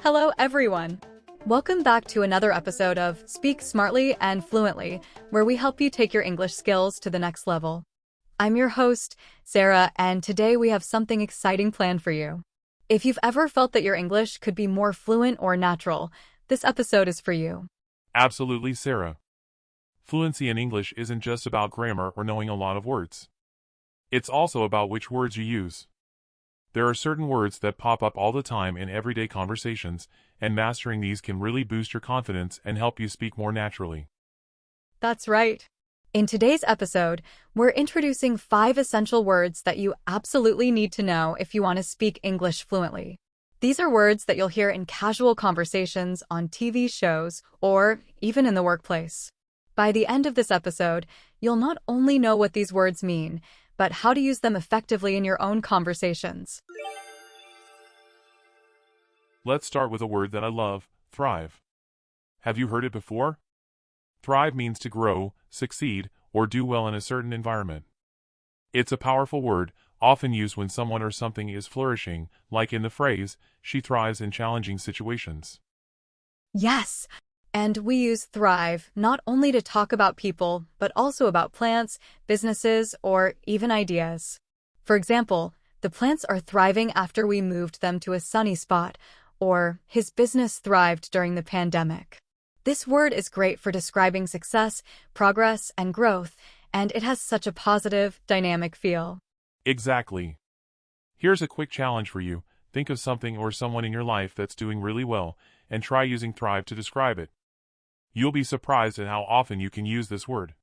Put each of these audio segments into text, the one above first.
Hello, everyone. Welcome back to another episode of Speak Smartly and Fluently, where we help you take your English skills to the next level. I'm your host, Sarah, and today we have something exciting planned for you. If you've ever felt that your English could be more fluent or natural, this episode is for you. Absolutely, Sarah. Fluency in English isn't just about grammar or knowing a lot of words. It's also about which words you use. There are certain words that pop up all the time in everyday conversations, and mastering these can really boost your confidence and help you speak more naturally. That's right. In today's episode, we're introducing 5 essential words that you absolutely need to know if you want to speak English fluently. These are words that you'll hear in casual conversations on TV shows or even in the workplace. By the end of this episode, you'll not only know what these words mean, but how to use them effectively in your own conversations. Let's start with a word that I love, thrive. Have you heard it before? Thrive means to grow, succeed, or do well in a certain environment. It's a powerful word, often used when someone or something is flourishing, like in the phrase, "She thrives in challenging situations." Yes, and we use thrive not only to talk about people, but also about plants, businesses, or even ideas. For example, the plants are thriving after we moved them to a sunny spot, or his business thrived during the pandemic. This word is great for describing success, progress, and growth, and it has such a positive, dynamic feel. Exactly. Here's a quick challenge for you. Think of something or someone in your life that's doing really well, and try using thrive to describe it. You'll be surprised at how often you can use this word.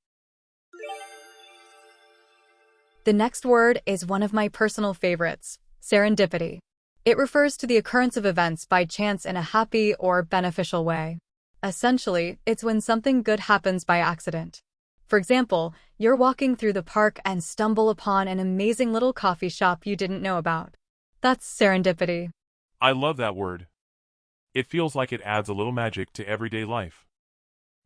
The next word is one of my personal favorites, serendipity. It refers to the occurrence of events by chance in a happy or beneficial way. Essentially, it's when something good happens by accident. For example, you're walking through the park and stumble upon an amazing little coffee shop you didn't know about. That's serendipity. I love that word. It feels like it adds a little magic to everyday life.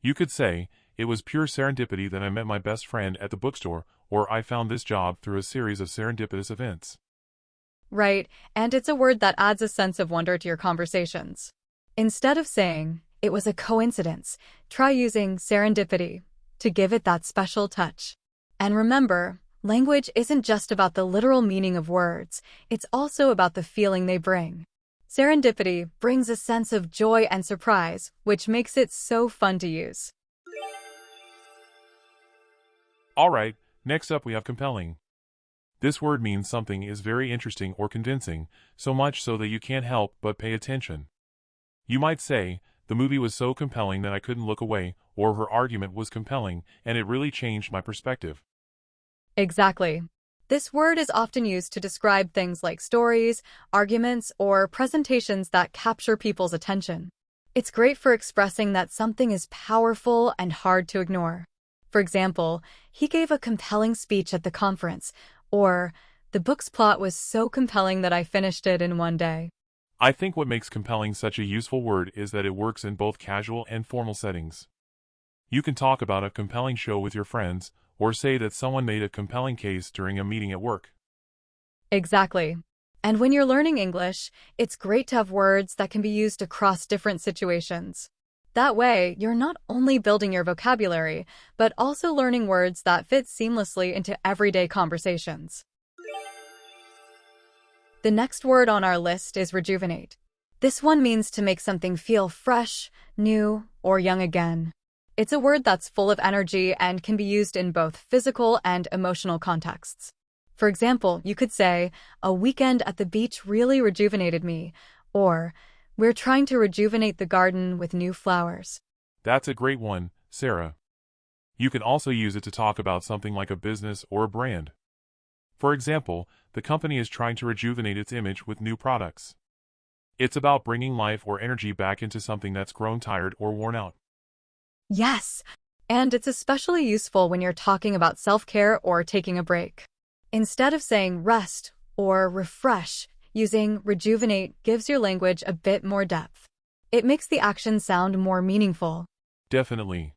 You could say, it was pure serendipity that I met my best friend at the bookstore, or I found this job through a series of serendipitous events. Right, and it's a word that adds a sense of wonder to your conversations. Instead of saying, "It was a coincidence," try using serendipity to give it that special touch. And remember, language isn't just about the literal meaning of words, it's also about the feeling they bring. Serendipity brings a sense of joy and surprise, which makes it so fun to use. Alright, next up we have compelling. This word means something is very interesting or convincing, so much so that you can't help but pay attention. You might say, "The movie was so compelling that I couldn't look away," or "Her argument was compelling, and it really changed my perspective." Exactly. This word is often used to describe things like stories, arguments, or presentations that capture people's attention. It's great for expressing that something is powerful and hard to ignore. For example, he gave a compelling speech at the conference, or the book's plot was so compelling that I finished it in one day. I think what makes compelling such a useful word is that it works in both casual and formal settings. You can talk about a compelling show with your friends, or say that someone made a compelling case during a meeting at work. Exactly. And when you're learning English, it's great to have words that can be used across different situations. That way, you're not only building your vocabulary, but also learning words that fit seamlessly into everyday conversations. The next word on our list is rejuvenate. This one means to make something feel fresh, new, or young again. It's a word that's full of energy and can be used in both physical and emotional contexts. For example, you could say, "A weekend at the beach really rejuvenated me," or "We're trying to rejuvenate the garden with new flowers." That's a great one, Sarah. You can also use it to talk about something like a business or a brand. For example, the company is trying to rejuvenate its image with new products. It's about bringing life or energy back into something that's grown tired or worn out. Yes, and it's especially useful when you're talking about self-care or taking a break. Instead of saying rest or refresh, using rejuvenate gives your language a bit more depth. It makes the action sound more meaningful. Definitely.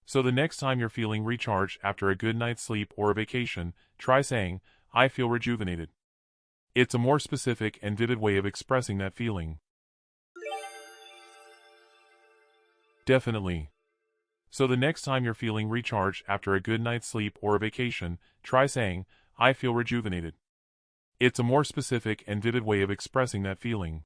So the next time you're feeling recharged after a good night's sleep or a vacation, try saying, "I feel rejuvenated." It's a more specific and vivid way of expressing that feeling. Definitely. So the next time you're feeling recharged after a good night's sleep or a vacation, try saying, I feel rejuvenated. It's a more specific and vivid way of expressing that feeling.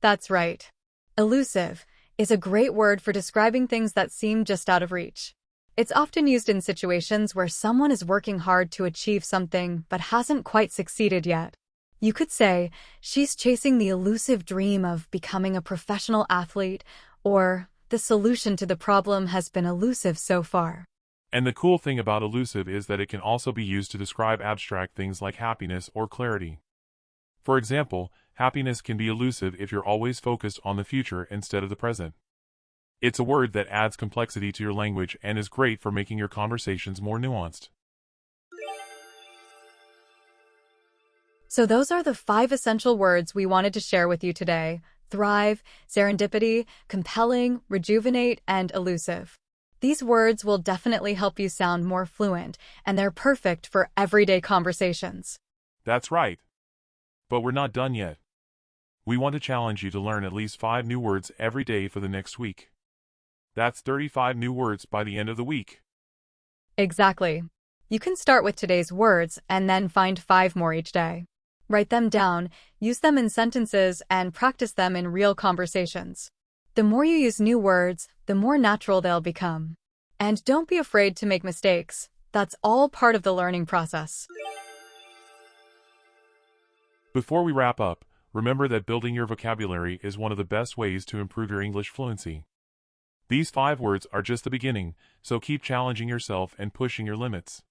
That's right. Elusive is a great word for describing things that seem just out of reach. It's often used in situations where someone is working hard to achieve something but hasn't quite succeeded yet. You could say, she's chasing the elusive dream of becoming a professional athlete, or the solution to the problem has been elusive so far. And the cool thing about elusive is that it can also be used to describe abstract things like happiness or clarity. For example, happiness can be elusive if you're always focused on the future instead of the present. It's a word that adds complexity to your language and is great for making your conversations more nuanced. So those are the 5 essential words we wanted to share with you today: thrive, serendipity, compelling, rejuvenate, and elusive. These words will definitely help you sound more fluent, and they're perfect for everyday conversations. That's right. But we're not done yet. We want to challenge you to learn at least 5 new words every day for the next week. That's 35 new words by the end of the week. Exactly. You can start with today's words and then find 5 more each day. Write them down, use them in sentences, and practice them in real conversations. The more you use new words, the more natural they'll become. And don't be afraid to make mistakes. That's all part of the learning process. Before we wrap up, remember that building your vocabulary is one of the best ways to improve your English fluency. These 5 words are just the beginning, so keep challenging yourself and pushing your limits.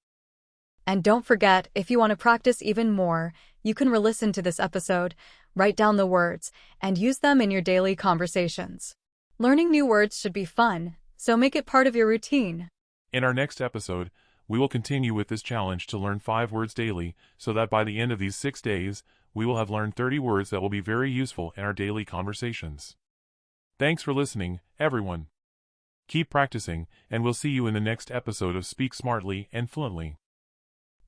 And don't forget, if you want to practice even more, you can re-listen to this episode, write down the words, and use them in your daily conversations. Learning new words should be fun, so make it part of your routine. In our next episode, we will continue with this challenge to learn 5 words daily, so that by the end of these 6 days, we will have learned 30 words that will be very useful in our daily conversations. Thanks for listening, everyone. Keep practicing, and we'll see you in the next episode of Speak Smartly and Fluently.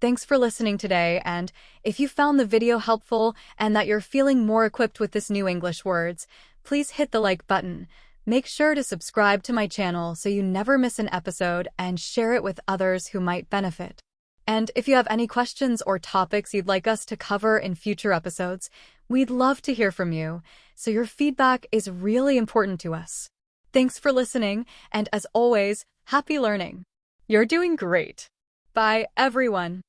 Thanks for listening today, and if you found the video helpful and that you're feeling more equipped with this new English words, please hit the like button. Make sure to subscribe to my channel so you never miss an episode, and share it with others who might benefit. And if you have any questions or topics you'd like us to cover in future episodes, we'd love to hear from you, so your feedback is really important to us. Thanks for listening, and as always, happy learning. You're doing great. Bye, everyone.